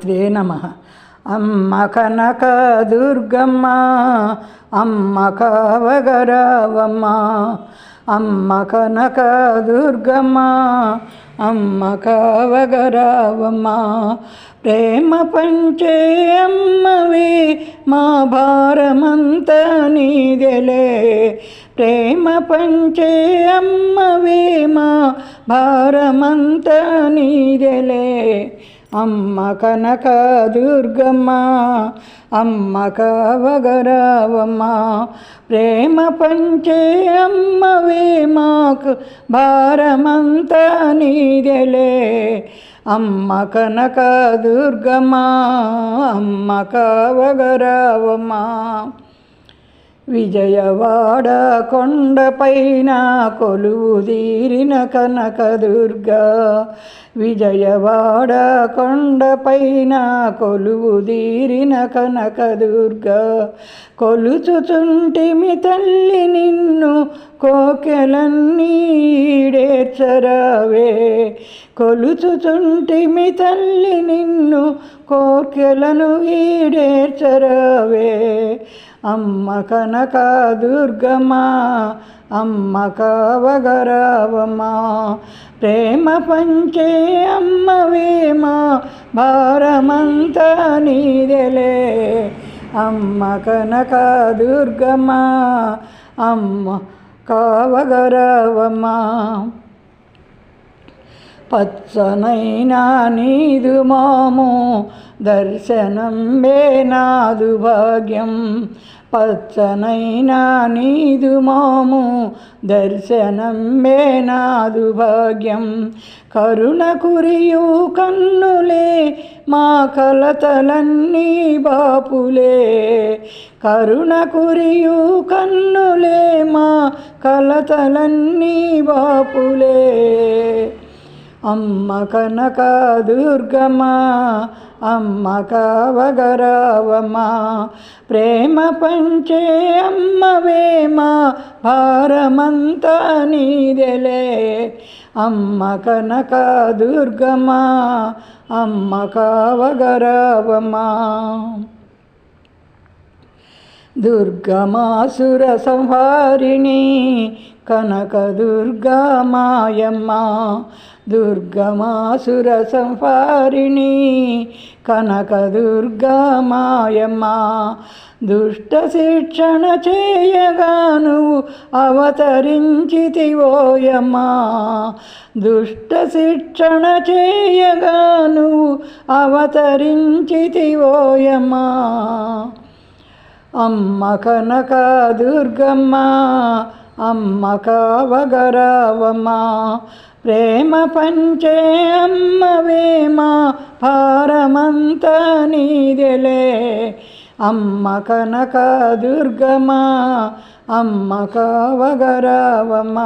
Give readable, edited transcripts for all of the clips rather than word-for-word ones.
శ్రీ నమ. అమ్మ కనక దుర్గమ్మ, అమ్మ కావగరావమ్మ, అమ్మ కనక దుర్గమ్మ, అమ్మ కావగరావమ్మ. ప్రేమ పంచే అమ్మవి మా భారమంతా నీదెలే, ప్రేమ పంచే అమ్మవి మా భారమంతా నీదెలే. అమ్మ కనక దుర్గమ్మ, అమ్మ కావగరావమ్మ. ప్రేమ పంచే అమ్మవే మాకు భారమంతా నీదెలే. అమ్మ కనక దుర్గమ్మ, అమ్మ కావగరావమ్మ. విజయవాడ కొండపైన కొలువుదీరిన కనకదుర్గా, విజయవాడ కొండపైన కొలువుదీరిన కనకదుర్గా. కొలుచుచుంటిమి తల్లి నిన్ను కోకెలన్నీ ఈడేర్చరావే, కొలుచుచుంటిమి తల్లి నిన్ను కోకెలను ఈడేర్చరావే. అమ్మ కనక దుర్గమ్మ, అమ్మ కావగరావమ్మ. ప్రేమ పంచే అమ్మవే మా భారమంతా నీదెలే. అమ్మ కనక దుర్గమ్మ, అమ్మ కావగరావమ్మ. పచ్చనైనా నీదు మాము దర్శనం నాదు భాగ్యం, పచ్చనైనా నీదు మాము దర్శనం నాదు భాగ్యం. కరుణ కురియు కన్నులే మా కలతలన్నీ బాపులే, కరుణ కురియు కన్నులే మా కలతలన్నీ బాపులే. అమ్మ కనక దుర్గమ్మ, అమ్మ కావగరావమ్మ. ప్రేమ పంచే అమ్మవే మా భారమంతా నీదెలే. అమ్మ కనక దుర్గమ్మ, అమ్మ కావగరావమ్మ. దుర్గమాసుర సంహారిణి కనకదుర్గా మాయమ్మ, దుర్గమాసుర సంహారిణి కనకదుర్గా మాయమ్మ. దుష్ట శిక్షణ చేయగా నువ్వు అవతరించితివోయమ్మ, దుష్ట శిక్షణ చేయగా నువ్వు అవతరించితివోయమ్మ. అమ్మ కనక దుర్గమ్మ, అమ్మ కావగరావమ్మ. ప్రేమ పంచే అమ్మవే మా భారమంతా నీదెలే. అమ్మ కనక దుర్గమ్మ, అమ్మ కావగరావమ్మ.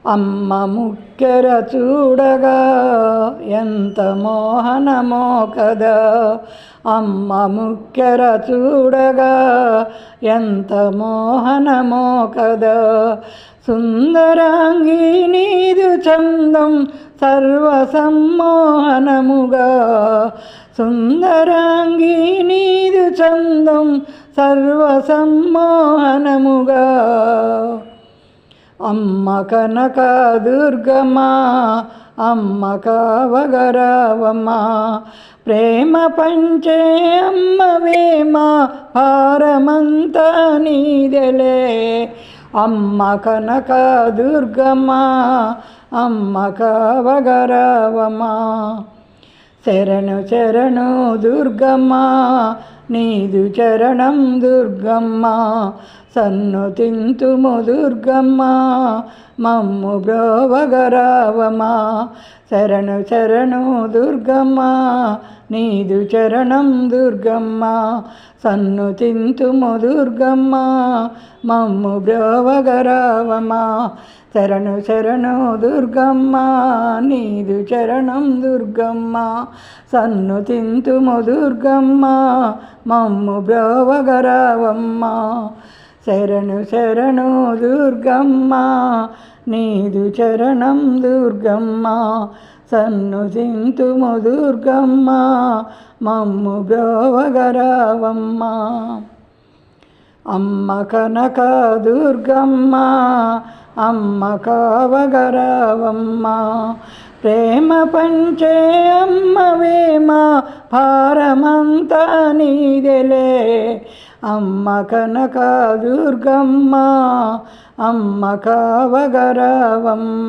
అమ్మ ముక్కెర చూడగా ఎంత మోహనమో కదా, అమ్మ ముక్కెర చూడగా ఎంత మోహనమో కదా. సుందరాంగి నీదు చందం సర్వసమ్మోహనముగా, సుందరాంగి నీదు చందం సర్వసమ్మోహనముగా. అమ్మ కనక దుర్గమ్మ, అమ్మ కావగరావమ్మ. ప్రేమ పంచే అమ్మవే మా భారమంతా నీదెలే. అమ్మ కనక దుర్గమ్మ, అమ్మ కావగరావమ్మ. శరణు శరణు దుర్గమ్మ, నీదు చరణం దుర్గమ్మ. సన్నుతింతుము దుర్గమ్మ, మమ్ము బ్రోవగరావమ్మ. శరణు శరణు దుర్గమ్మ, నీదు చరణం దుర్గమ్మ. సన్నుతింతుము దుర్గమ్మ, మమ్ము బ్రోవగరావమ్మ. శరణు శరణు దుర్గమ్మ, నీదు చరణం దుర్గమ్మ. సన్నుతింతుము దుర్గమ్మ, మమ్ము బ్రోవగరావమ్మ. శరణు శరణు దుర్గమ్మ, నీదు చరణం దుర్గమ్మ. సన్నుతింతుము దుర్గమ్మ మమ్ము బ్రోవగరావమ్మ. అమ్మ కనక దుర్గమ్మ అమ్మ కావగరావమ్మ. ప్రేమ పంచే అమ్మవేమా భారమంతా నీదెలే. అమ్మ కనక దుర్గమ్మ అమ్మ కావగరావమ్మ.